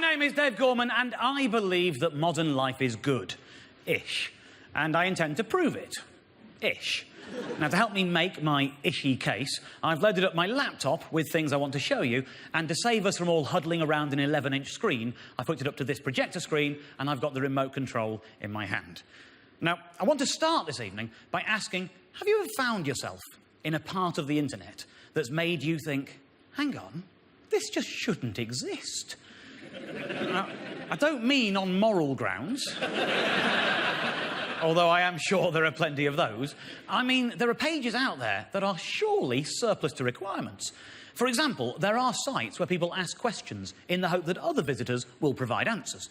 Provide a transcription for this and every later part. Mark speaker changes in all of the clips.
Speaker 1: My name is Dave Gorman, and I believe that modern life is good-ish. And I intend to prove it-ish. Now, to help me make my ishy case, I've loaded up my laptop with things I want to show you, and to save us from all huddling around an 11-inch screen, I've hooked it up to this projector screen, and I've got the remote control in my hand. Now, I want to start this evening by asking, have you ever found yourself in a part of the internet that's made you think, hang on, this just shouldn't exist? Now, I don't mean on moral grounds, although I am sure there are plenty of those. I mean, there are pages out there that are surely surplus to requirements. For example, there are sites where people ask questions in the hope that other visitors will provide answers.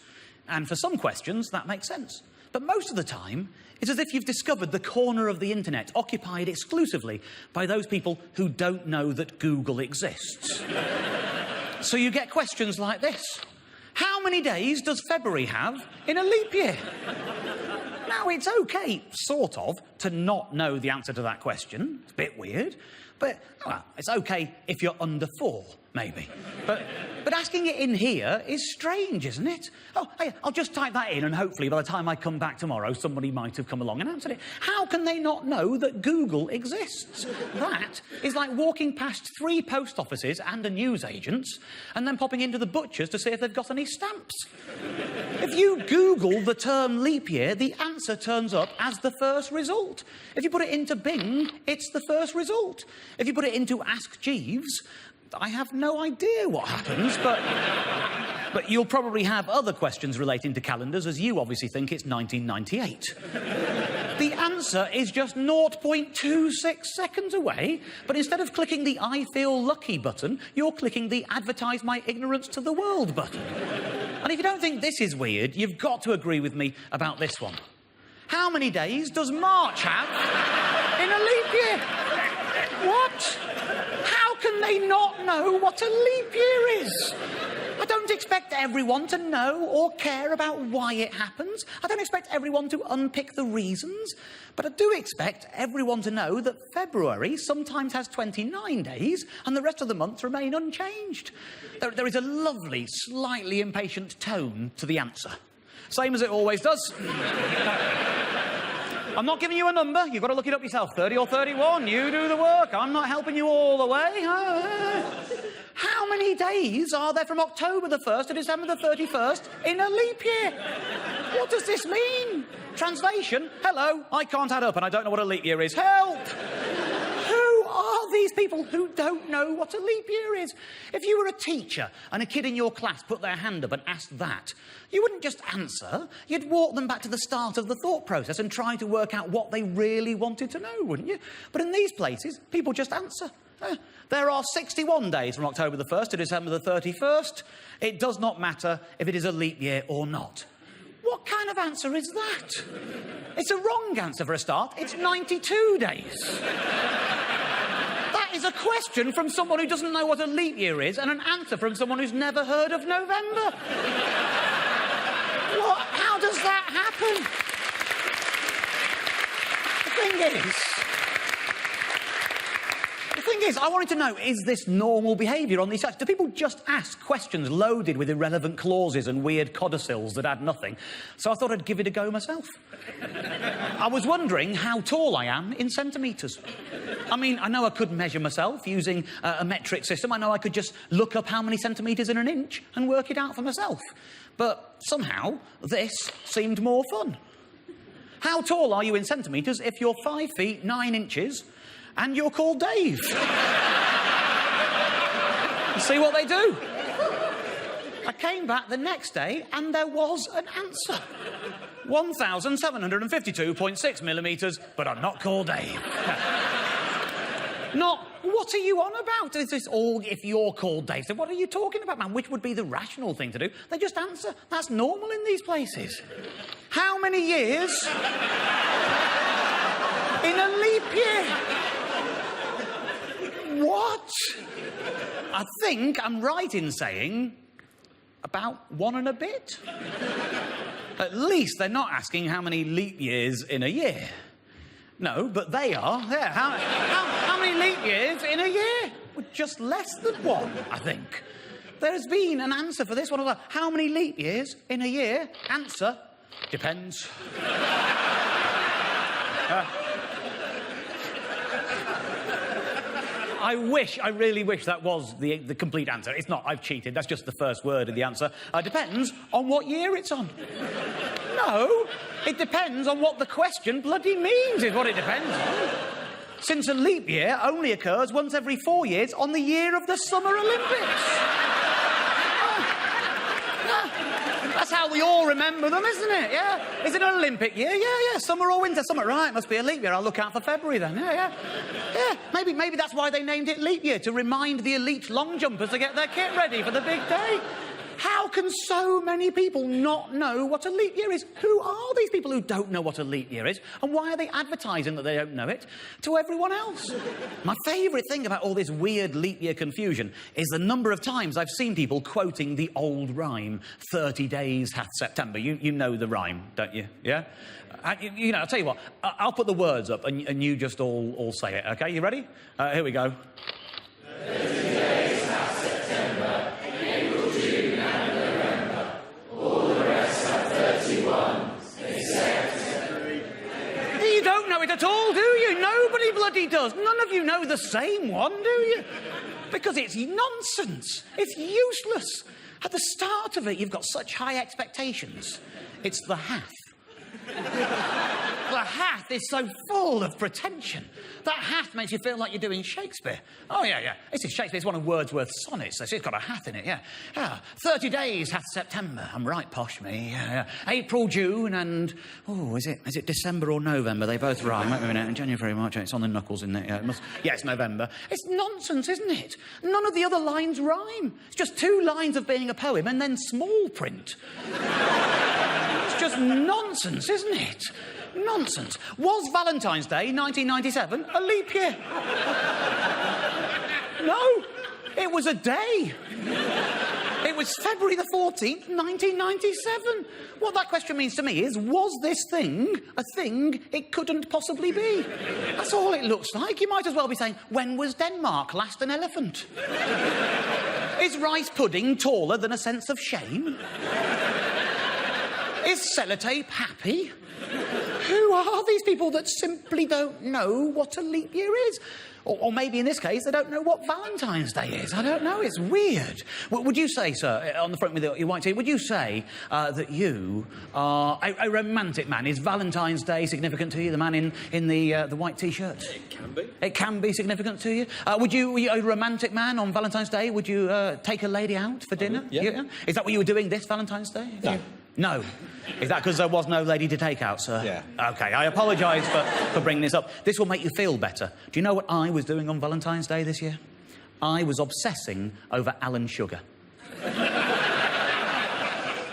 Speaker 1: And for some questions, that makes sense. But most of the time, it's as if you've discovered the corner of the internet occupied exclusively by those people who don't know that Google exists. So you get questions like this. How many days does February have in a leap year? Now, it's OK, sort of, to not know the answer to that question. It's a bit weird. But, well, it's OK if you're under 4, maybe. But asking it in here is strange, isn't it? Oh, hey, I'll just type that in, and hopefully by the time I come back tomorrow, somebody might have come along and answered it. How can they not know that Google exists? That is like walking past 3 post offices and a newsagent's, and then popping into the butcher's to see if they've got any stamps. If you Google the term leap year, the answer turns up as the first result. If you put it into Bing, it's the first result. If you put it into Ask Jeeves, I have no idea what happens, but you'll probably have other questions relating to calendars, as you obviously think it's 1998. The answer is just 0.26 seconds away, but instead of clicking the I feel lucky button, you're clicking the advertise my ignorance to the world button. And if you don't think this is weird, you've got to agree with me about this one. How many days does March have in a leap year? What? How can they not know what a leap year is? I don't expect everyone to know or care about why it happens. I don't expect everyone to unpick the reasons. But I do expect everyone to know that February sometimes has 29 days and the rest of the months remain unchanged. There is a lovely, slightly impatient tone to the answer. Same as it always does. I'm not giving you a number. You've got to look it up yourself. 30 or 31. You do the work. I'm not helping you all the way. How many days are there from October the 1st to December the 31st in a leap year? What does this mean? Translation, hello, I can't add up and I don't know what a leap year is. Help! Who are these people who don't know what a leap year is? If you were a teacher and a kid in your class put their hand up and asked that, you wouldn't just answer, you'd walk them back to the start of the thought process and try to work out what they really wanted to know, wouldn't you? But in these places, people just answer. There are 61 days from October the 1st to December the 31st. It does not matter if it is a leap year or not. What kind of answer is that? It's a wrong answer for a start. It's 92 days. That is a question from someone who doesn't know what a leap year is and an answer from someone who's never heard of November. What? How does that happen? The thing is, I wanted to know, is this normal behaviour on these sites? Do people just ask questions loaded with irrelevant clauses and weird codicils that add nothing? So I thought I'd give it a go myself. I was wondering how tall I am in centimetres. I mean, I know I could measure myself using a metric system. I know I could just look up how many centimetres in an inch and work it out for myself. But somehow, this seemed more fun. How tall are you in centimetres if you're 5 feet 9 inches and you're called Dave? See what they do? I came back the next day and there was an answer. 1,752.6 millimetres, but I'm not called Dave. Not, what are you on about? Is this all if you're called Dave? So what are you talking about, man? Which would be the rational thing to do? They just answer. That's normal in these places. How many years in a leap year? What? I think I'm right in saying about 1 and a bit. At least they're not asking how many leap years in a year. No, but they are. Yeah, how many leap years in a year? Well, just less than 1, I think. There's been an answer for this one. How many leap years in a year? Answer, depends. I really wish that was the complete answer. It's not. I've cheated. That's just the first word of the answer. Depends on what year it's on. No, it depends on what the question bloody means, is what it depends on. Since a leap year only occurs once every 4 years on the year of the Summer Olympics. That's how we all remember them, isn't it? Yeah. Is it an Olympic year? Yeah. Summer or winter? Summer. Right, must be a leap year. I'll look out for February then. Yeah. Maybe that's why they named it leap year, to remind the elite long jumpers to get their kit ready for the big day. How can so many people not know what a leap year is? Who are these people who don't know what a leap year is? And why are they advertising that they don't know it to everyone else? My favourite thing about all this weird leap year confusion is the number of times I've seen people quoting the old rhyme, 30 days hath September. You know the rhyme, don't you? Yeah? You know, I'll tell you what, I'll put the words up and you just all say it, OK? You ready? Here we go.
Speaker 2: 30 days hath September, April, June and November. All the rest have 31, except...
Speaker 1: You don't know it at all, do you? Nobody bloody does. None of you know the same one, do you? Because it's nonsense. It's useless. At the start of it, you've got such high expectations. It's the hath. The hath is so full of pretension. That hath makes you feel like you're doing Shakespeare. Oh, yeah. This is Shakespeare. It's one of Wordsworth's sonnets. So it's got a hath in it, yeah. 30 days hath September. I'm right posh, me. Yeah. April, June, and... Oh, is it December or November? They both rhyme. Wait a minute. January, March. It's on the knuckles, isn't it? Yeah, it's November. It's nonsense, isn't it? None of the other lines rhyme. It's just 2 lines of being a poem and then small print. It's just nonsense, isn't it? Nonsense. Was Valentine's Day 1997 a leap year? No, it was a day. It was February the 14th, 1997. What that question means to me is, was this thing a thing it couldn't possibly be? That's all it looks like. You might as well be saying, when was Denmark last an elephant? Is rice pudding taller than a sense of shame? Is sellotape happy? Who are these people that simply don't know what a leap year is? Or maybe in this case, they don't know what Valentine's Day is. I don't know. It's weird. Would you say, sir, on the front with your white tee, would you say that you are a romantic man? Is Valentine's Day significant to you, the man in the white T-shirt?
Speaker 3: It can be.
Speaker 1: It can be significant to you? Were you a romantic man on Valentine's Day? Would you take a lady out for dinner?
Speaker 3: Yeah.
Speaker 1: Is that what you were doing this Valentine's Day? No. Is that because there was no lady to take out, sir?
Speaker 3: Yeah.
Speaker 1: OK, I apologise for bringing this up. This will make you feel better. Do you know what I was doing on Valentine's Day this year? I was obsessing over Alan Sugar.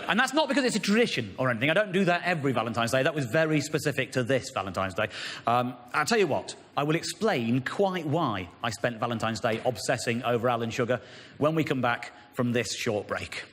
Speaker 1: And that's not because it's a tradition or anything. I don't do that every Valentine's Day. That was very specific to this Valentine's Day. I'll tell you what, I will explain quite why I spent Valentine's Day obsessing over Alan Sugar when we come back from this short break.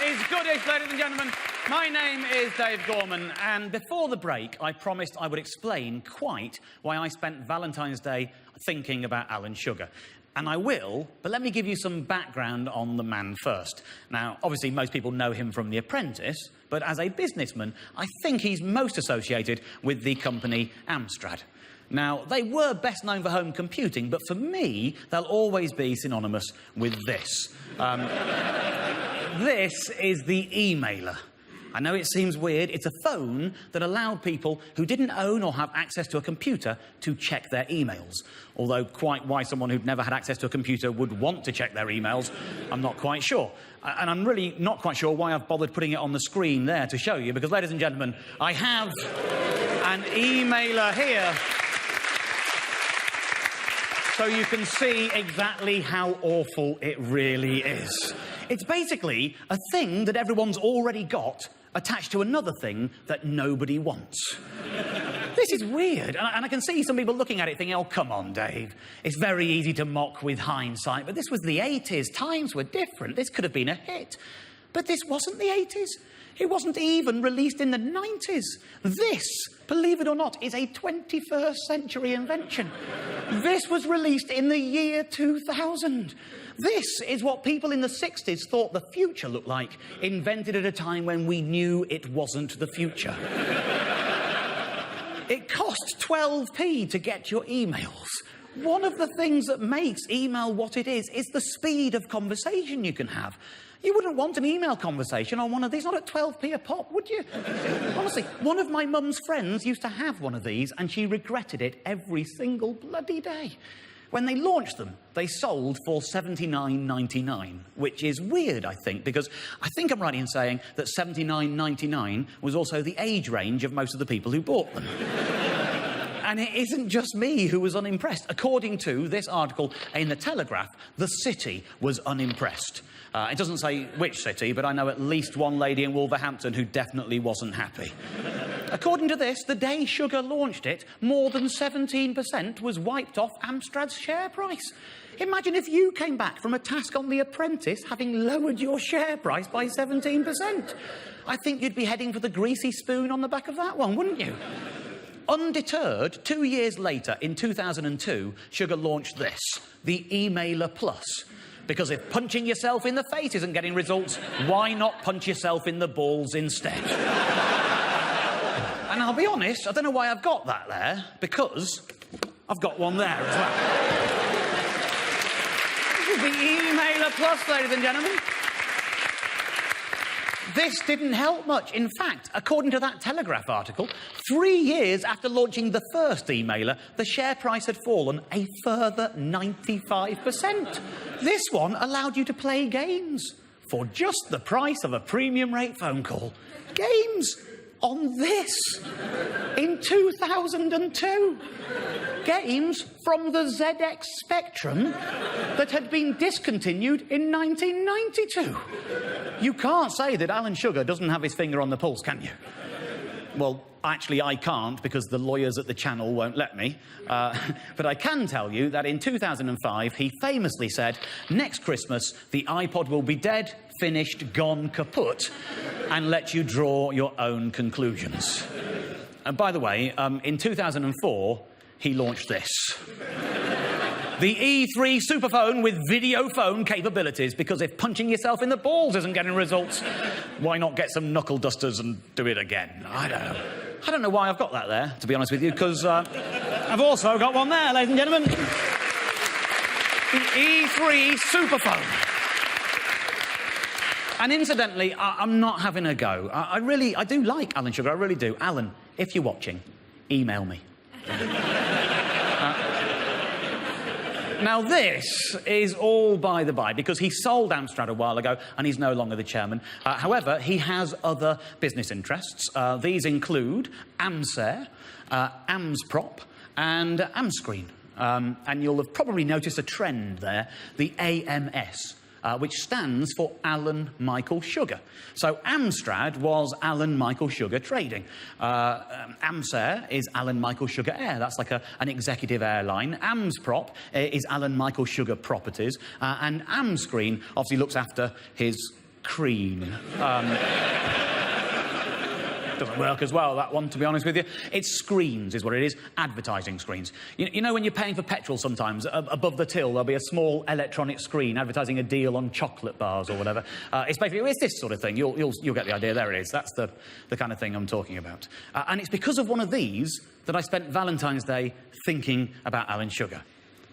Speaker 1: Is Goodish, ladies and gentlemen. My name is Dave Gorman, and before the break, I promised I would explain quite why I spent Valentine's Day thinking about Alan Sugar. And I will, but let me give you some background on the man first. Now, obviously, most people know him from The Apprentice, but as a businessman, I think he's most associated with the company Amstrad. Now, they were best known for home computing, but for me, they'll always be synonymous with this. This is the emailer. I know it seems weird. It's a phone that allowed people who didn't own or have access to a computer to check their emails. Although quite why someone who'd never had access to a computer would want to check their emails, I'm not quite sure. And I'm really not quite sure why I've bothered putting it on the screen there to show you, because, ladies and gentlemen, I have an emailer here. So you can see exactly how awful it really is. It's basically a thing that everyone's already got attached to another thing that nobody wants. This is weird, and I can see some people looking at it thinking, oh, come on, Dave. It's very easy to mock with hindsight, but this was the 80s. Times were different. This could have been a hit. But this wasn't the 80s. It wasn't even released in the 90s. This, believe it or not, is a 21st century invention. This was released in the year 2000. This is what people in the 60s thought the future looked like, invented at a time when we knew it wasn't the future. It costs 12p to get your emails. One of the things that makes email what it is the speed of conversation you can have. You wouldn't want an email conversation on one of these, not at 12p a pop, would you? Honestly, one of my mum's friends used to have one of these, and she regretted it every single bloody day. When they launched them, they sold for $79.99, which is weird, I think, because I think I'm right in saying that $79.99 was also the age range of most of the people who bought them. And it isn't just me who was unimpressed. According to this article in The Telegraph, the city was unimpressed. It doesn't say which city, but I know at least one lady in Wolverhampton who definitely wasn't happy. According to this, the day Sugar launched it, more than 17% was wiped off Amstrad's share price. Imagine if you came back from a task on The Apprentice having lowered your share price by 17%. I think you'd be heading for the greasy spoon on the back of that one, wouldn't you? Undeterred, 2 years later, in 2002, Sugar launched this, the Emailer Plus. Because if punching yourself in the face isn't getting results, why not punch yourself in the balls instead? And I'll be honest, I don't know why I've got that there, because I've got one there as well. This is the Emailer Plus, ladies and gentlemen. This didn't help much. In fact, according to that Telegraph article, 3 years after launching the first emailer, the share price had fallen a further 95%. This one allowed you to play games for just the price of a premium rate phone call. Games on this in 2002. Games from the ZX Spectrum that had been discontinued in 1992. You can't say that Alan Sugar doesn't have his finger on the pulse, can you? Well, actually, I can't, because the lawyers at the channel won't let me. But I can tell you that in 2005, he famously said, next Christmas, the iPod will be dead, finished, gone, kaput, and let you draw your own conclusions. And by the way, in 2004, he launched this. The E3 Superphone with video phone capabilities, because if punching yourself in the balls isn't getting results, why not get some knuckle dusters and do it again? I don't know. I don't know why I've got that there, to be honest with you, because I've also got one there, ladies and gentlemen. The E3 Superphone. And incidentally, I'm not having a go. I do like Alan Sugar, I really do. Alan, if you're watching, email me. Now, this is all by the by, because he sold Amstrad a while ago and he's no longer the chairman. However, he has other business interests. These include Amsair, Amsprop and Amscreen. And you'll have probably noticed a trend there, the AMS. Which stands for Alan Michael Sugar. So Amstrad was Alan Michael Sugar Trading. Amsair is Alan Michael Sugar Air. That's like an executive airline. Amsprop is Alan Michael Sugar Properties. And Amscreen obviously looks after his cream. Doesn't work as well, that one, to be honest with you. It's screens, is what it is. Advertising screens. You know when you're paying for petrol sometimes, above the till, there'll be a small electronic screen advertising a deal on chocolate bars or whatever. It's this sort of thing. You'll get the idea. There it is. That's the kind of thing I'm talking about. And it's because of one of these that I spent Valentine's Day thinking about Alan Sugar.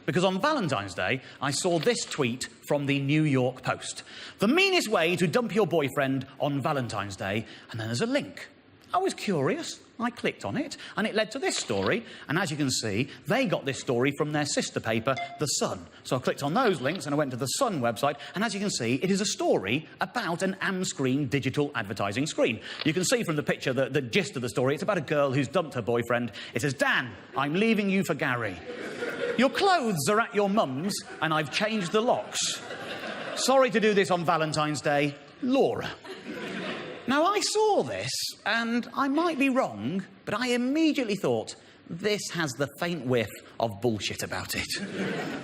Speaker 1: Because on Valentine's Day, I saw this tweet from the New York Post. The meanest way to dump your boyfriend on Valentine's Day, and then there's a link. I was curious. I clicked on it, and it led to this story. And as you can see, they got this story from their sister paper, The Sun. So I clicked on those links, and I went to the Sun website. And as you can see, it is a story about an Amscreen digital advertising screen. You can see from the picture the gist of the story. It's about a girl who's dumped her boyfriend. It says, Dan, I'm leaving you for Gary. Your clothes are at your mum's, and I've changed the locks. Sorry to do this on Valentine's Day, Laura. Now, I saw this, and I might be wrong, but I immediately thought, this has the faint whiff of bullshit about it.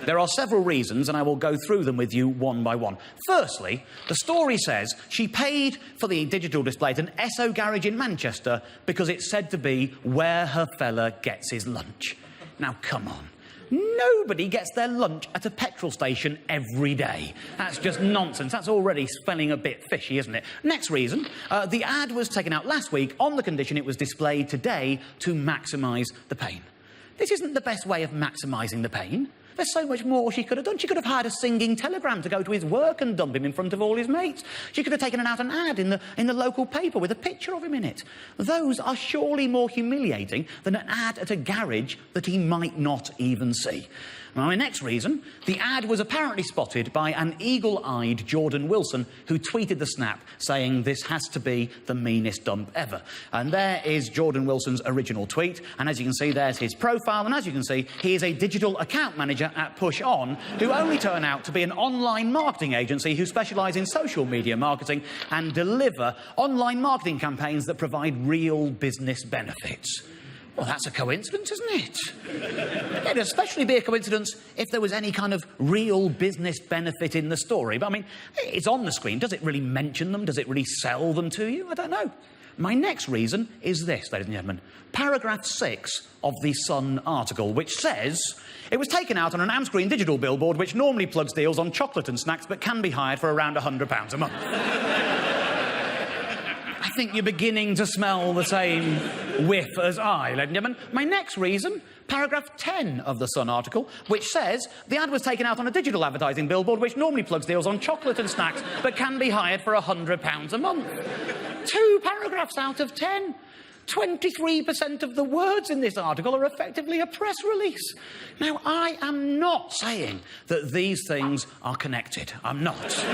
Speaker 1: There are several reasons, and I will go through them with you one by one. Firstly, the story says she paid for the digital display at an Esso garage in Manchester because it's said to be where her fella gets his lunch. Now, come on. Nobody gets their lunch at a petrol station every day. That's just nonsense. That's already smelling a bit fishy, isn't it? Next reason, the ad was taken out last week on the condition it was displayed today to maximise the pain. This isn't the best way of maximising the pain. There's so much more she could have done. She could have hired a singing telegram to go to his work and dump him in front of all his mates. She could have taken out an ad in the local paper with a picture of him in it. Those are surely more humiliating than an ad at a garage that he might not even see. Now, my next reason, the ad was apparently spotted by an eagle-eyed Jordan Wilson who tweeted the snap saying this has to be the meanest dump ever. And there is Jordan Wilson's original tweet, and as you can see, there's his profile, and as you can see, he is a digital account manager at Push On, who only turn out to be an online marketing agency who specialise in social media marketing and deliver online marketing campaigns that provide real business benefits. Well, that's a coincidence, isn't it? It'd especially be a coincidence if there was any kind of real business benefit in the story. But, I mean, it's on the screen. Does it really mention them? Does it really sell them to you? I don't know. My next reason is this, ladies and gentlemen. Paragraph 6 of the Sun article, which says it was taken out on an Amscreen digital billboard which normally plugs deals on chocolate and snacks but can be hired for around £100 a month. I think you're beginning to smell the same whiff as I, ladies and gentlemen. My next reason, paragraph 10 of the Sun article, which says the ad was taken out on a digital advertising billboard which normally plugs deals on chocolate and snacks but can be hired for £100 a month. 2 paragraphs out of 10. 23% of the words in this article are effectively a press release. Now, I am not saying that these things are connected. I'm not.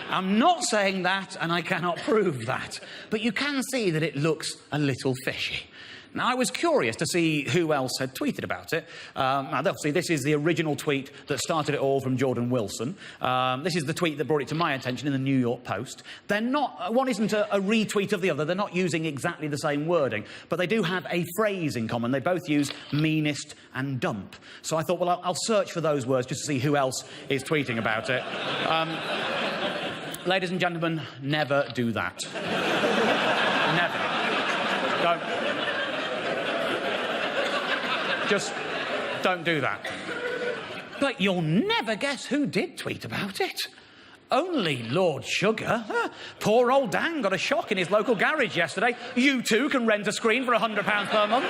Speaker 1: I'm not saying that, and I cannot prove that. But you can see that it looks a little fishy. Now, I was curious to see who else had tweeted about it. Now, obviously, this is the original tweet that started it all from Jordan Wilson. This is the tweet that brought it to my attention in the New York Post. They're not... One isn't a retweet of the other. They're not using exactly the same wording. But they do have a phrase in common. They both use meanest and dump. So I thought, well, I'll search for those words just to see who else is tweeting about it. Ladies and gentlemen, never do that. Never. Don't. Just don't do that. But you'll never guess who did tweet about it. Only Lord Sugar. Poor old Dan got a shock in his local garage yesterday. You too can rent a screen for £100 per month.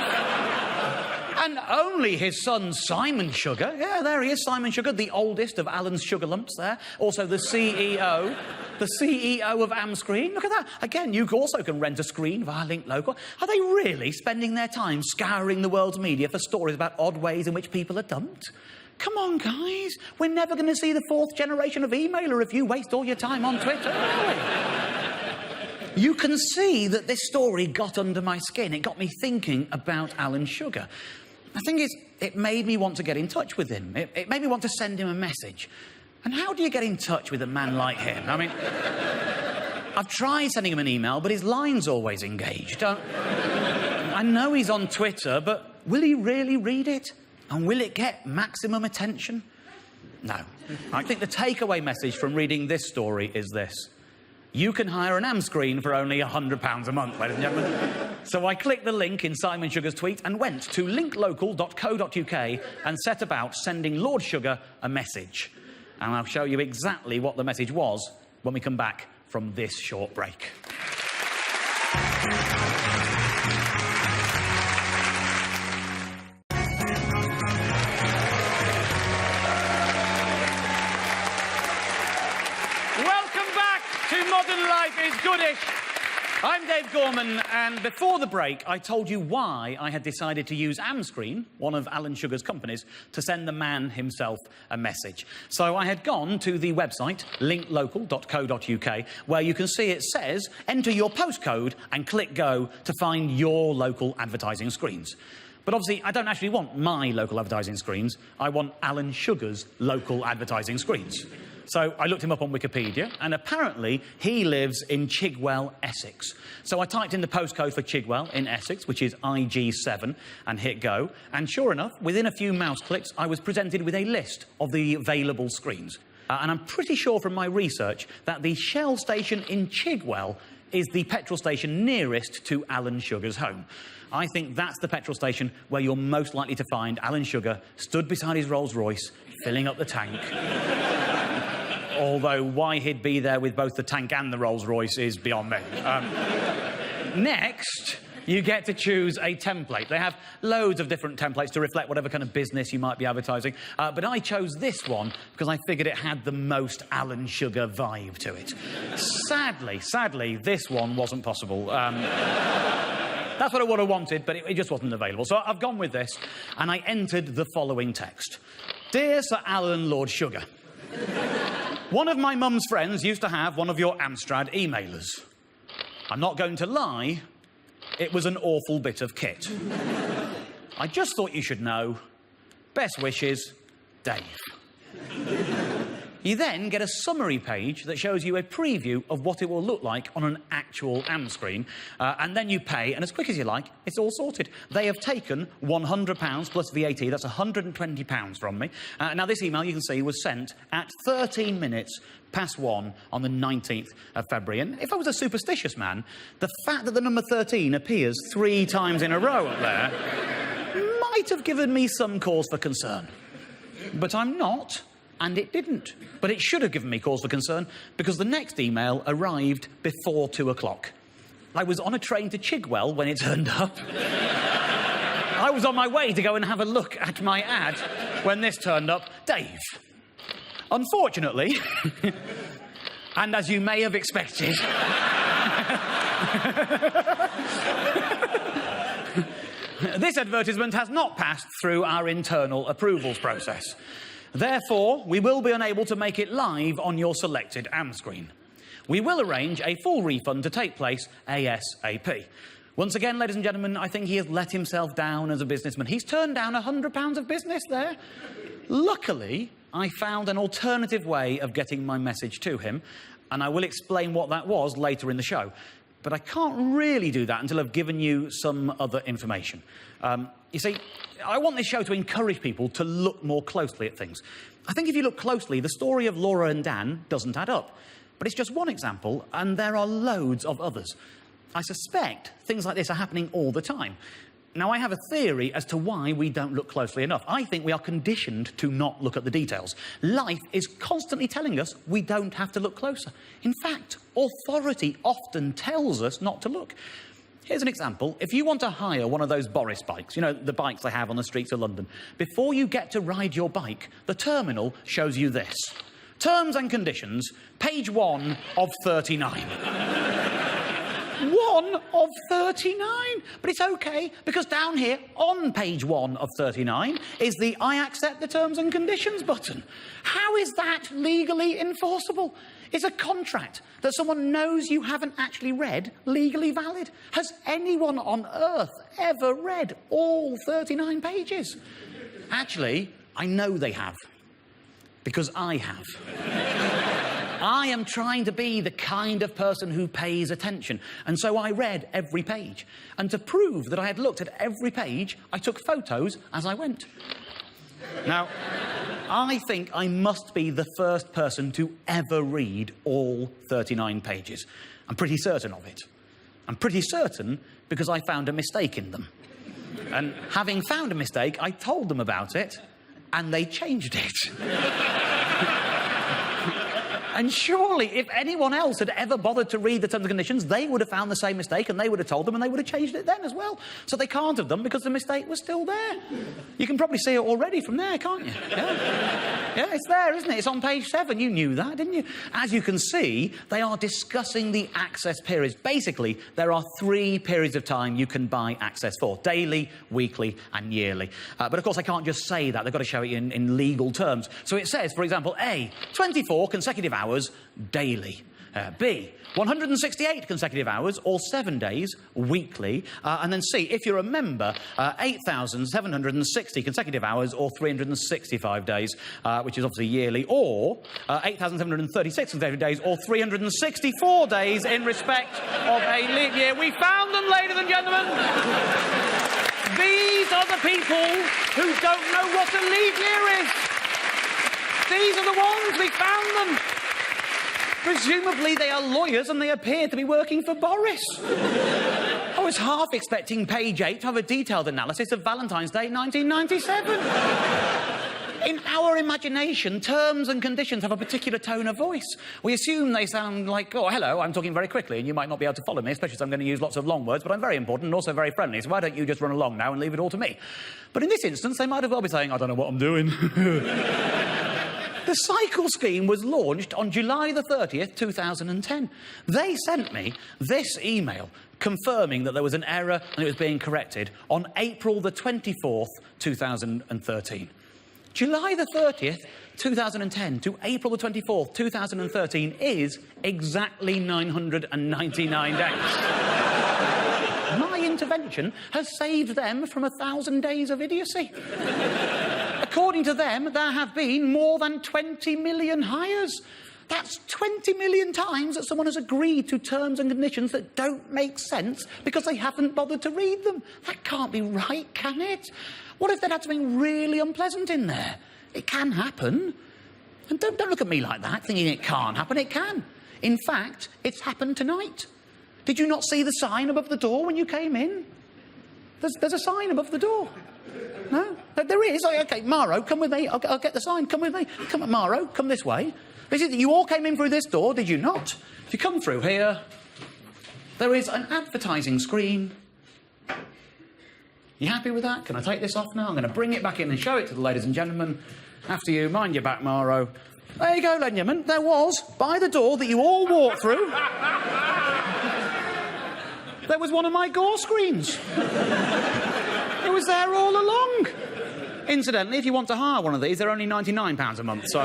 Speaker 1: And only his son, Simon Sugar. Yeah, there he is, Simon Sugar, the oldest of Alan's Sugar Lumps there. Also the CEO. The CEO of Amscreen. Look at that. Again, you also can rent a screen via Link Local. Are they really spending their time scouring the world's media for stories about odd ways in which people are dumped? Come on, guys. We're never going to see the 4th generation of emailer if you waste all your time on Twitter, are we? You can see that this story got under my skin. It got me thinking about Alan Sugar. The thing is, it made me want to get in touch with him. It made me want to send him a message. And how do you get in touch with a man like him? I mean, I've tried sending him an email, but his line's always engaged. I know he's on Twitter, but will he really read it? And will it get maximum attention? No. I think the takeaway message from reading this story is this. You can hire an Amscreen for only £100 a month, ladies and gentlemen. So I clicked the link in Simon Sugar's tweet and went to linklocal.co.uk and set about sending Lord Sugar a message. And I'll show you exactly what the message was when we come back from this short break. Welcome back to Modern Life is Goodish. I'm Dave Gorman, and before the break, I told you why I had decided to use Amscreen, one of Alan Sugar's companies, to send the man himself a message. So I had gone to the website, linklocal.co.uk, where you can see it says, enter your postcode and click go to find your local advertising screens. But obviously, I don't actually want my local advertising screens. I want Alan Sugar's local advertising screens. So I looked him up on Wikipedia, and apparently he lives in Chigwell, Essex. So I typed in the postcode for Chigwell in Essex, which is IG7, and hit go. And sure enough, within a few mouse clicks, I was presented with a list of the available screens. And I'm pretty sure from my research that the Shell station in Chigwell is the petrol station nearest to Alan Sugar's home. I think that's the petrol station where you're most likely to find Alan Sugar stood beside his Rolls-Royce, filling up the tank. Although why he'd be there with both the tank and the Rolls-Royce is beyond me. Next, you get to choose a template. They have loads of different templates to reflect whatever kind of business you might be advertising. But I chose this one because I figured it had the most Alan Sugar vibe to it. Sadly, this one wasn't possible. That's what I would have wanted, but it just wasn't available. So I've gone with this, and I entered the following text. Dear Sir Alan Lord Sugar, one of my mum's friends used to have one of your Amstrad emailers. I'm not going to lie, it was an awful bit of kit. I just thought you should know. Best wishes, Dave. You then get a summary page that shows you a preview of what it will look like on an actual AM screen, and then you pay, and as quick as you like, it's all sorted. They have taken £100 plus VAT, that's £120 from me. Now, this email, you can see, was sent at 13 minutes past 1 on the 19th of February. And if I was a superstitious man, the fact that the number 13 appears 3 times in a row up there might have given me some cause for concern. But I'm not. And it didn't. But it should have given me cause for concern, because the next email arrived before 2 o'clock. I was on a train to Chigwell when it turned up. I was on my way to go and have a look at my ad when this turned up. Dave. Unfortunately, and as you may have expected, this advertisement has not passed through our internal approvals process. Therefore, we will be unable to make it live on your selected AM screen. We will arrange a full refund to take place ASAP. Once again, ladies and gentlemen, I think he has let himself down as a businessman. He's turned down £100 of business there. Luckily, I found an alternative way of getting my message to him, and I will explain what that was later in the show. But I can't really do that until I've given you some other information. You see, I want this show to encourage people to look more closely at things. I think if you look closely, the story of Laura and Dan doesn't add up. But it's just one example, and there are loads of others. I suspect things like this are happening all the time. Now, I have a theory as to why we don't look closely enough. I think we are conditioned to not look at the details. Life is constantly telling us we don't have to look closer. In fact, authority often tells us not to look. Here's an example. If you want to hire one of those Boris bikes, you know, the bikes they have on the streets of London, before you get to ride your bike, the terminal shows you this. Terms and conditions, page 1 of 39. 1 of 39. But it's OK, because down here, on page 1 of 39, is the I accept the terms and conditions button. How is that legally enforceable? Is a contract that someone knows you haven't actually read legally valid? Has anyone on earth ever read all 39 pages? Actually, I know they have. Because I have. I am trying to be the kind of person who pays attention, and so I read every page. And to prove that I had looked at every page, I took photos as I went. Now, I think I must be the first person to ever read all 39 pages. I'm pretty certain of it. I'm pretty certain because I found a mistake in them. And having found a mistake, I told them about it, and they changed it. And surely, if anyone else had ever bothered to read the terms and conditions, they would have found the same mistake, and they would have told them, and they would have changed it then as well. So they can't have done, because the mistake was still there. You can probably see it already from there, can't you? Yeah, it's there, isn't it? It's on page 7. You knew that, didn't you? As you can see, they are discussing the access periods. Basically, there are 3 periods of time you can buy access for: daily, weekly, and yearly. But of course, I can't just say that. They've got to show it in legal terms. So it says, for example, A, 24 consecutive hours daily. B, 168 consecutive hours or 7 days weekly. And then C, if you're a member, 8,760 consecutive hours or 365 days, which is obviously yearly, or 8,736 consecutive days or 364 days in respect of a leap year. We found them, ladies and gentlemen. These are the people who don't know what a leap year is. These are the ones, we found them. Presumably they are lawyers and they appear to be working for Boris. I was half expecting page 8 to have a detailed analysis of Valentine's Day 1997. In our imagination, terms and conditions have a particular tone of voice. We assume they sound like, oh, hello, I'm talking very quickly and you might not be able to follow me, especially as I'm going to use lots of long words, but I'm very important and also very friendly, so why don't you just run along now and leave it all to me? But in this instance, they might as well be saying, I don't know what I'm doing. The cycle scheme was launched on July the 30th, 2010. They sent me this email confirming that there was an error and it was being corrected on April the 24th, 2013. July the 30th, 2010 to April the 24th, 2013 is exactly 999 days. My intervention has saved them from 1,000 days of idiocy. According to them, there have been more than 20 million hires. That's 20 million times that someone has agreed to terms and conditions that don't make sense because they haven't bothered to read them. That can't be right, can it? What if they'd had something really unpleasant in there? It can happen. And don't look at me like that, thinking it can't happen. It can. In fact, it's happened tonight. Did you not see the sign above the door when you came in? There's a sign above the door. No? There is. OK, Maro, come with me. I'll get the sign. Come with me. Come on, Maro, come this way. You all came in through this door, did you not? If you come through here, there is an advertising screen. You happy with that? Can I take this off now? I'm going to bring it back in and show it to the ladies and gentlemen. After you, mind your back, Maro. There you go, ladies and gentlemen. There was, by the door that you all walked through, there was one of my Gore screens. It was there all along. Incidentally, if you want to hire one of these, they're only £99 a month, so...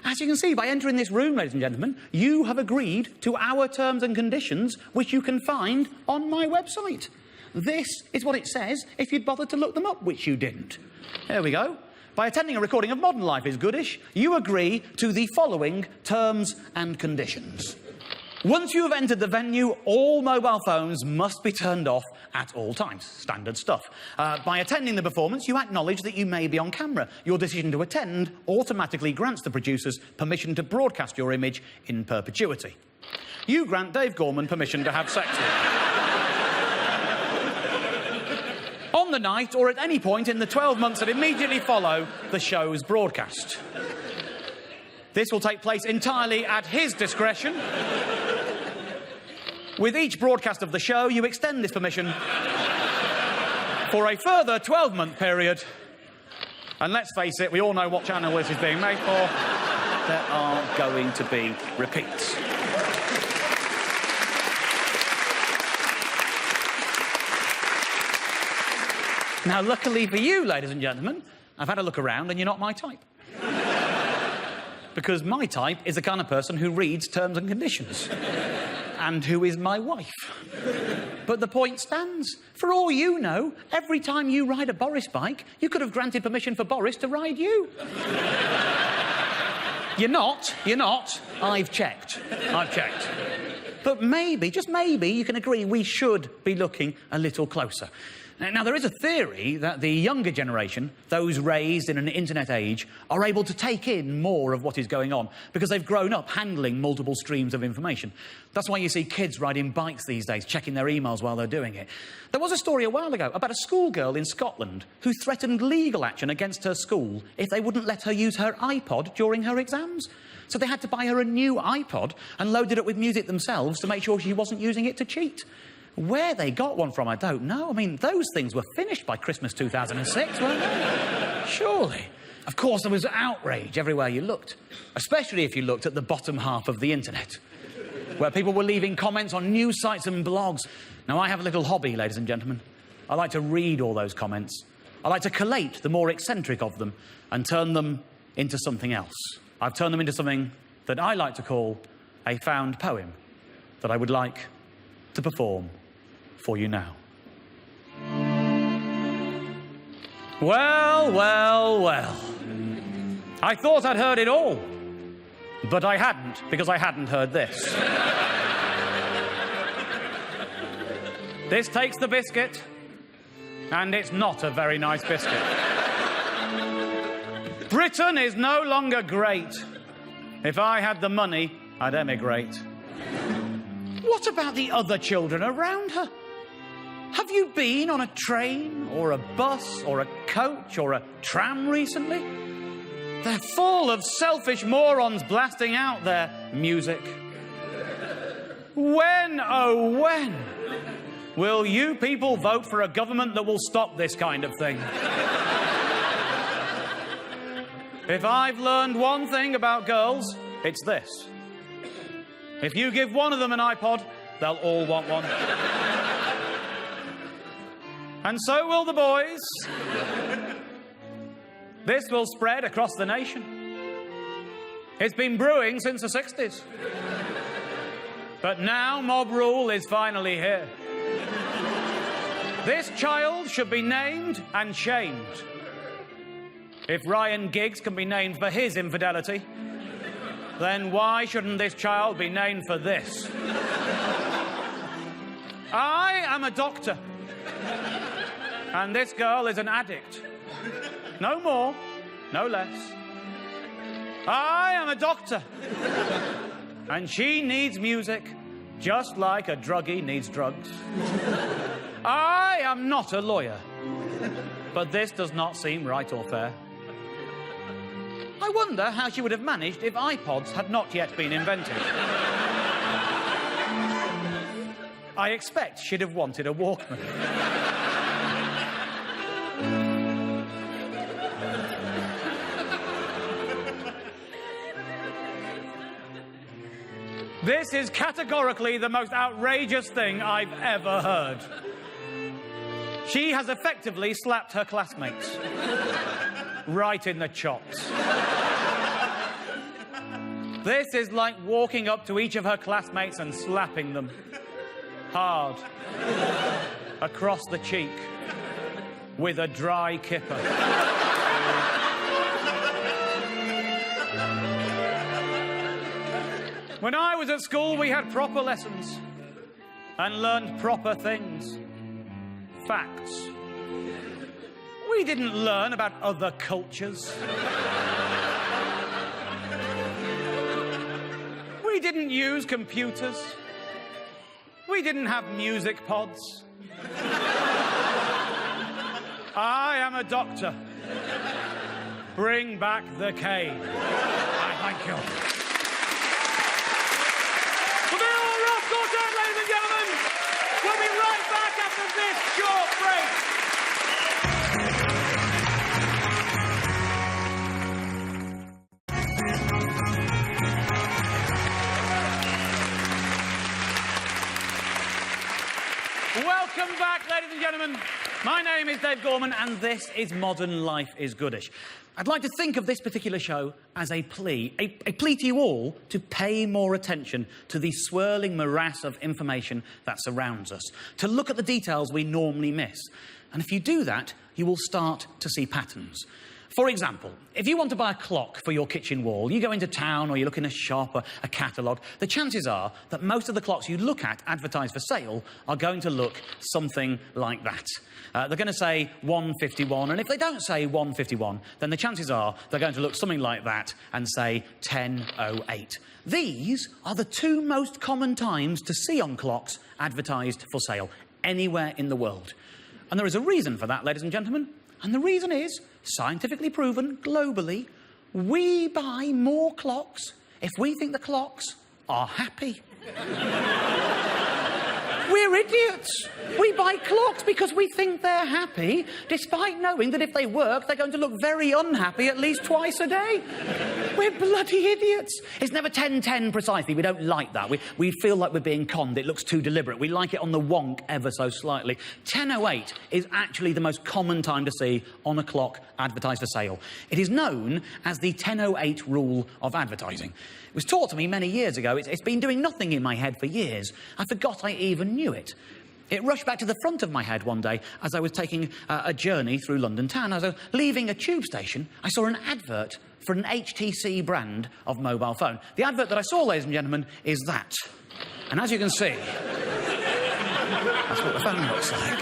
Speaker 1: As you can see, by entering this room, ladies and gentlemen, you have agreed to our terms and conditions, which you can find on my website. This is what it says if you'd bothered to look them up, which you didn't. There we go. By attending a recording of Modern Life is Goodish, you agree to the following terms and conditions. Once you have entered the venue, all mobile phones must be turned off at all times. Standard stuff. By attending the performance, you acknowledge that you may be on camera. Your decision to attend automatically grants the producers permission to broadcast your image in perpetuity. You grant Dave Gorman permission to have sex with you. On the night or at any point in the 12 months that immediately follow the show's broadcast. This will take place entirely at his discretion. With each broadcast of the show, you extend this permission for a further 12-month period. And let's face it, we all know what channel this is being made for. There are going to be repeats. Now, luckily for you, ladies and gentlemen, I've had a look around and you're not my type. Because my type is the kind of person who reads terms and conditions. And who is my wife. But the point stands. For all you know, every time you ride a Boris bike, you could have granted permission for Boris to ride you. You're not. I've checked. But maybe, just maybe, you can agree we should be looking a little closer. Now, there is a theory that the younger generation, those raised in an internet age, are able to take in more of what is going on because they've grown up handling multiple streams of information. That's why you see kids riding bikes these days, checking their emails while they're doing it. There was a story a while ago about a schoolgirl in Scotland who threatened legal action against her school if they wouldn't let her use her iPod during her exams. So they had to buy her a new iPod and load it up with music themselves to make sure she wasn't using it to cheat. Where they got one from, I don't know. I mean, those things were finished by Christmas 2006, weren't they? Surely. Of course, there was outrage everywhere you looked, especially if you looked at the bottom half of the internet, where people were leaving comments on news sites and blogs. Now, I have a little hobby, ladies and gentlemen. I like to read all those comments. I like to collate the more eccentric of them and turn them into something else. I've turned them into something that I like to call a found poem that I would like to perform for you now. Well, well, well. I thought I'd heard it all, but I hadn't, because I hadn't heard this. This takes the biscuit, and it's not a very nice biscuit. Britain is no longer great. If I had the money, I'd emigrate. What about the other children around her? Have you been on a train, or a bus, or a coach, or a tram recently? They're full of selfish morons blasting out their music. When, oh when, will you people vote for a government that will stop this kind of thing? If I've learned one thing about girls, it's this. If you give one of them an iPod, they'll all want one. And so will the boys. This will spread across the nation. It's been brewing since the 60s. But now mob rule is finally here. This child should be named and shamed. If Ryan Giggs can be named for his infidelity, then why shouldn't this child be named for this? I am a doctor. And this girl is an addict. No more, no less. I am a doctor. And she needs music, just like a druggie needs drugs. I am not a lawyer. But this does not seem right or fair. I wonder how she would have managed if iPods had not yet been invented. I expect she'd have wanted a Walkman. This is categorically the most outrageous thing I've ever heard. She has effectively slapped her classmates. Right in the chops. This is like walking up to each of her classmates and slapping them. Hard. Across the cheek. With a dry kipper. When I was at school, we had proper lessons and learned proper things. Facts. We didn't learn about other cultures. We didn't use computers. We didn't have music pods. I am a doctor. Bring back the cane. I thank you. Ladies and gentlemen, we'll be right back after this short break. Welcome back, ladies and gentlemen. My name is Dave Gorman, and this is Modern Life is Goodish. I'd like to think of this particular show as a plea to you all to pay more attention to the swirling morass of information that surrounds us, to look at the details we normally miss. And if you do that, you will start to see patterns. For example, if you want to buy a clock for your kitchen wall, you go into town or you look in a shop or a catalogue, the chances are that most of the clocks you look at advertised for sale are going to look something like that. They're going to say 151, and if they don't say 151, then the chances are they're going to look something like that and say 10:08. These are the two most common times to see on clocks advertised for sale anywhere in the world. And there is a reason for that, ladies and gentlemen. And the reason is, scientifically proven, globally, we buy more clocks if we think the clocks are happy. We're idiots. We buy clocks because we think they're happy, despite knowing that if they work, they're going to look very unhappy at least twice a day. We're bloody idiots. It's never 10:10 precisely. We don't like that. We feel like we're being conned. It looks too deliberate. We like it on the wonk ever so slightly. 10:08 is actually the most common time to see on a clock advertised for sale. It is known as the 10:08 rule of advertising. It was taught to me many years ago. It's been doing nothing in my head for years. I forgot I even knew it. It rushed back to the front of my head one day as I was taking a journey through London town. As I was leaving a tube station, I saw an advert for an HTC brand of mobile phone. The advert that I saw, ladies and gentlemen, is that. And as you can see, that's what the phone looks like.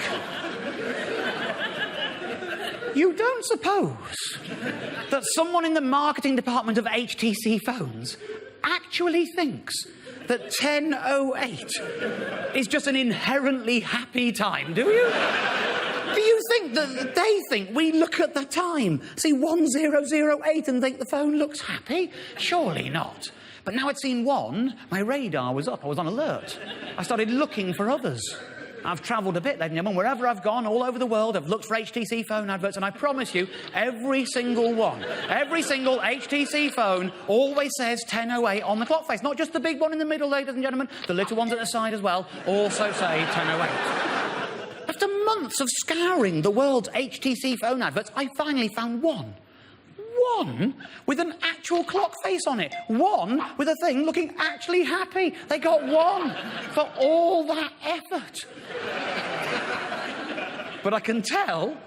Speaker 1: You don't suppose that someone in the marketing department of HTC phones actually thinks that 10:08 is just an inherently happy time, do you? Do you think that they think we look at the time, see 1008 and think the phone looks happy? Surely not. But now I'd seen one, my radar was up, I was on alert. I started looking for others. I've travelled a bit, ladies and gentlemen. Wherever I've gone, all over the world, I've looked for HTC phone adverts, and I promise you, every single one, every single HTC phone always says 10:08 on the clock face. Not just the big one in the middle, ladies and gentlemen. The little ones at the side as well also say 10:08. After months of scouring the world's HTC phone adverts, I finally found one. One with an actual clock face on it. One with a thing looking actually happy. They got one for all that effort. But I can tell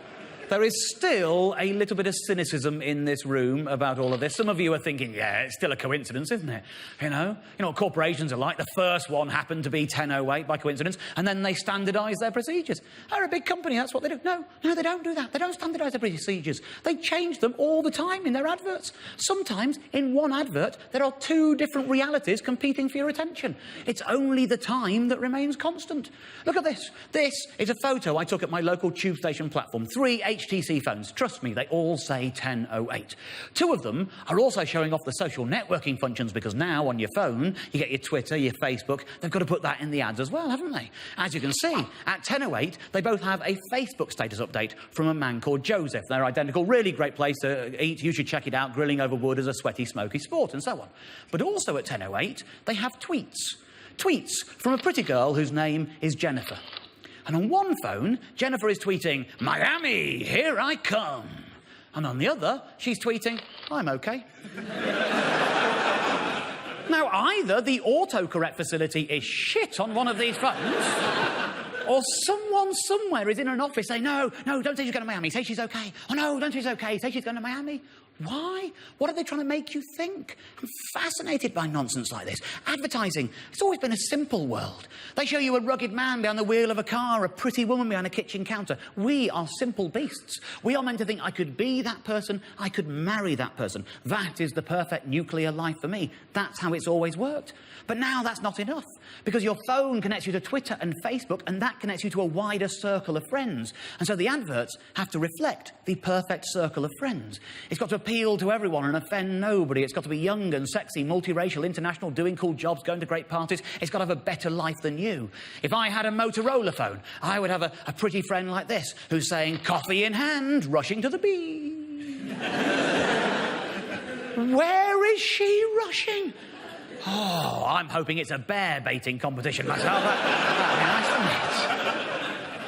Speaker 1: there is still a little bit of cynicism in this room about all of this. Some of you are thinking, yeah, it's still a coincidence, isn't it? You know what corporations are like. The first one happened to be 10:08 by coincidence, and then they standardise their procedures. They're a big company, that's what they do. No, they don't do that. They don't standardise their procedures. They change them all the time in their adverts. Sometimes, in one advert, there are two different realities competing for your attention. It's only the time that remains constant. Look at this. This is a photo I took at my local tube station platform. 3 HTC phones. Trust me, they all say 10:08. 2 of them are also showing off the social networking functions, because now on your phone, you get your Twitter, your Facebook. They've got to put that in the ads as well, haven't they? As you can see, at 10:08, they both have a Facebook status update from a man called Joseph. They're identical. Really great place to eat. You should check it out. Grilling over wood is a sweaty, smoky sport, and so on. But also at 10:08, they have tweets. Tweets from a pretty girl whose name is Jennifer. And on one phone, Jennifer is tweeting, "Miami, here I come." And on the other, she's tweeting, "I'm okay." Now, either the autocorrect facility is shit on one of these phones, or someone somewhere is in an office saying, no, don't say she's going to Miami, say she's okay. Oh, no, don't say she's okay, say she's going to Miami. Why? What are they trying to make you think? I'm fascinated by nonsense like this. Advertising, it's always been a simple world. They show you a rugged man behind the wheel of a car, a pretty woman behind a kitchen counter. We are simple beasts. We are meant to think, I could be that person, I could marry that person. That is the perfect nuclear life for me. That's how it's always worked. But now that's not enough, because your phone connects you to Twitter and Facebook, and that connects you to a wider circle of friends. And so the adverts have to reflect the perfect circle of friends. It's got to appeal to everyone and offend nobody. It's got to be young and sexy, multiracial, international, doing cool jobs, going to great parties. It's got to have a better life than you. If I had a Motorola phone, I would have a pretty friend like this, who's saying, coffee in hand, rushing to the beach. Where is she rushing? Oh, I'm hoping it's a bear baiting competition myself. That'd be nice, wouldn't it?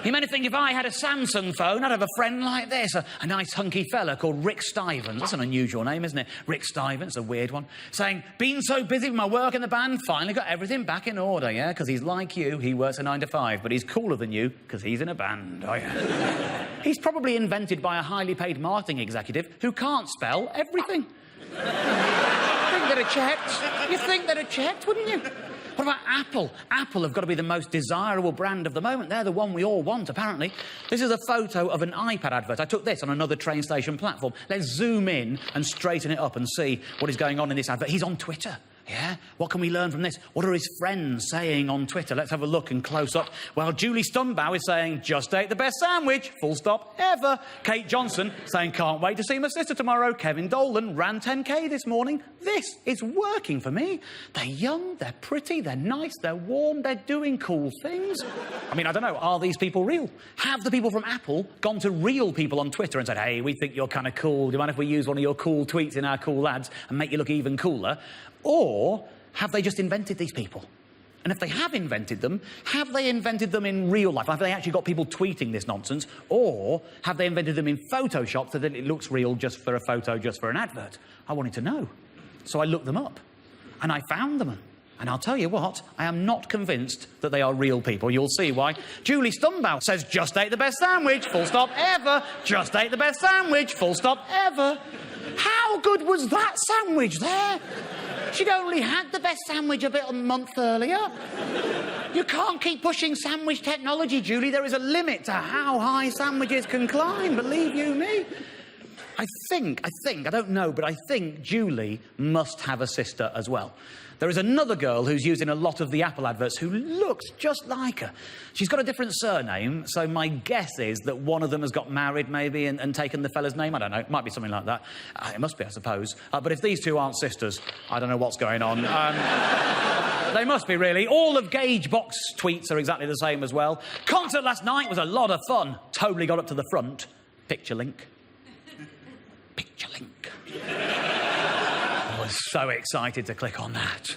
Speaker 1: You might think if I had a Samsung phone, I'd have a friend like this, a nice hunky fella called Rick Stivens. That's an unusual name, isn't it? Rick Stivens, a weird one. Saying, been so busy with my work in the band, finally got everything back in order, yeah? Because he's like you, he works a 9 to 5, but he's cooler than you because he's in a band, oh yeah. He's probably invented by a highly paid marketing executive who can't spell everything. You'd think they'd have checked, wouldn't you? What about Apple? Apple have got to be the most desirable brand of the moment. They're the one we all want, apparently. This is a photo of an iPad advert. I took this on another train station platform. Let's zoom in and straighten it up and see what is going on in this advert. He's on Twitter. Yeah? What can we learn from this? What are his friends saying on Twitter? Let's have a look and close up. Well, Julie Stumbow is saying, just ate the best sandwich, full stop, ever. Kate Johnson saying, can't wait to see my sister tomorrow. Kevin Dolan ran 10k this morning. This is working for me. They're young, they're pretty, they're nice, they're warm, they're doing cool things. I mean, I don't know, are these people real? Have the people from Apple gone to real people on Twitter and said, hey, we think you're kind of cool. Do you mind if we use one of your cool tweets in our cool ads and make you look even cooler? Or have they just invented these people? And if they have invented them, have they invented them in real life? Have they actually got people tweeting this nonsense? Or have they invented them in Photoshop so that it looks real just for a photo, just for an advert? I wanted to know. So I looked them up. And I found them. And I'll tell you what, I am not convinced that they are real people. You'll see why. Julie Stumbow says, just ate the best sandwich, full stop, ever. Just ate the best sandwich, full stop, ever. How good was that sandwich there? She'd only had the best sandwich a month earlier. You can't keep pushing sandwich technology, Julie. There is a limit to how high sandwiches can climb, believe you me. I don't know, but I think Julie must have a sister as well. There is another girl who's using a lot of the Apple adverts who looks just like her. She's got a different surname, so my guess is that one of them has got married, maybe, and taken the fella's name. I don't know. It might be something like that. It must be, I suppose. But if these two aren't sisters, I don't know what's going on. They must be, really. All of Gauge Box tweets are exactly the same as well. Concert last night was a lot of fun. Totally got up to the front. Picture link. Picture link. I was so excited to click on that.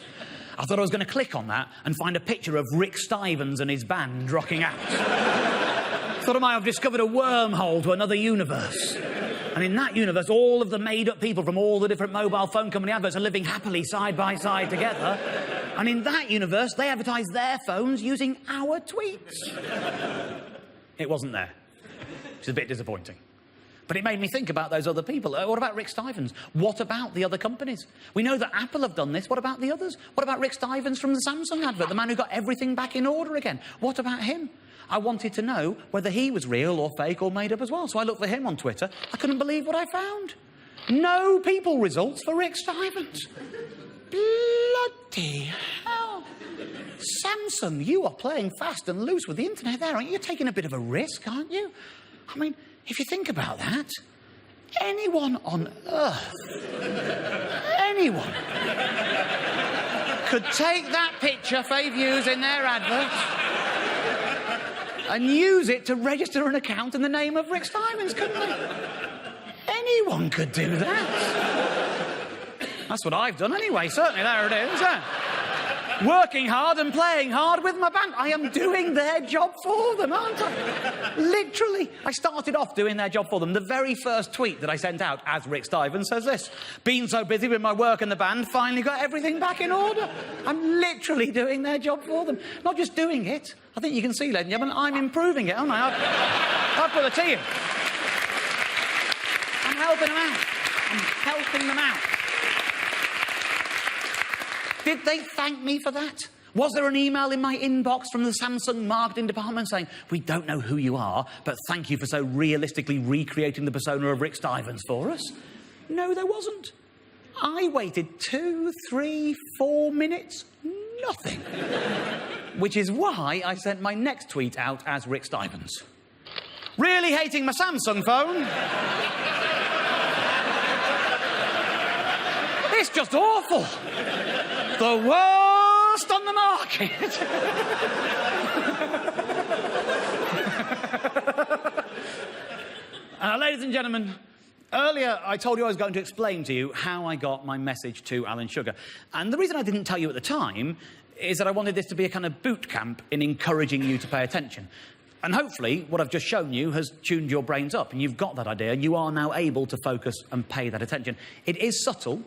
Speaker 1: I thought I was going to click on that and find a picture of Rick Stevens and his band rocking out. Thought I might have discovered a wormhole to another universe. And in that universe, all of the made-up people from all the different mobile phone company adverts are living happily side by side together. And in that universe, they advertise their phones using our tweets. It wasn't there. Which is a bit disappointing. But it made me think about those other people. What about Rick Stevens? What about the other companies? We know that Apple have done this. What about the others? What about Rick Stevens from the Samsung advert, the man who got everything back in order again? What about him? I wanted to know whether he was real or fake or made up as well. So I looked for him on Twitter. I couldn't believe what I found. No people results for Rick Stevens. Bloody hell. Samsung, you are playing fast and loose with the internet there, aren't you? You're taking a bit of a risk, aren't you? I mean, if you think about that, anyone on Earth, anyone, could take that picture they've used in their adverts and use it to register an account in the name of Rick Stevens, couldn't they? Anyone could do that. That's what I've done anyway, certainly. There it is. Working hard and playing hard with my band. I am doing their job for them, aren't I? Literally. I started off doing their job for them. The very first tweet that I sent out, as Rick Stevens, says this: been so busy with my work and the band, finally got everything back in order. I'm literally doing their job for them. Not just doing it. I think you can see, ladies and gentlemen, I'm improving it, aren't I? I've put a team. I'm helping them out. I'm helping them out. Did they thank me for that? Was there an email in my inbox from the Samsung marketing department saying, we don't know who you are, but thank you for so realistically recreating the persona of Rick Stevens for us? No, there wasn't. I waited 2, 3, 4 minutes. Nothing. Which is why I sent my next tweet out as Rick Stevens. Really hating my Samsung phone? It's just awful. The worst on the market. Ladies and gentlemen, earlier I told you I was going to explain to you how I got my message to Alan Sugar. And the reason I didn't tell you at the time is that I wanted this to be a kind of boot camp in encouraging you to pay attention. And hopefully what I've just shown you has tuned your brains up and you've got that idea and you are now able to focus and pay that attention. It is subtle,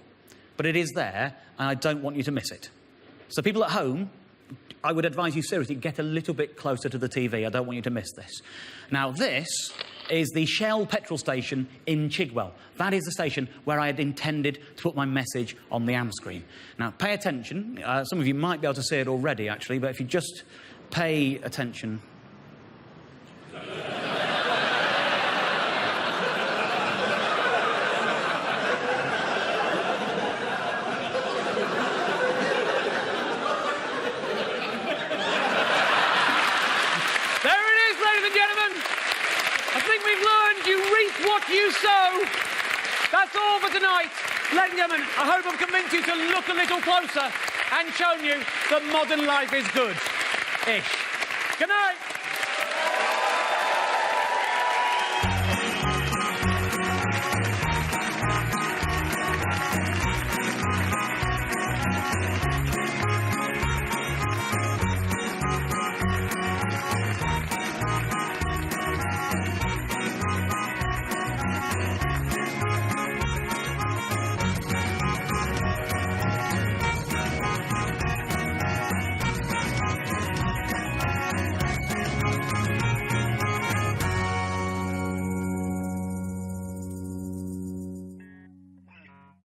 Speaker 1: but it is there, and I don't want you to miss it. So people at home, I would advise you seriously, get a little bit closer to the TV. I don't want you to miss this. Now, this is the Shell petrol station in Chigwell. That is the station where I had intended to put my message on the AM screen. Now, pay attention. Some of you might be able to see it already, actually, but if you just pay attention... gentlemen, I hope I've convinced you to look a little closer and shown you that modern life is good. Ish. Good night.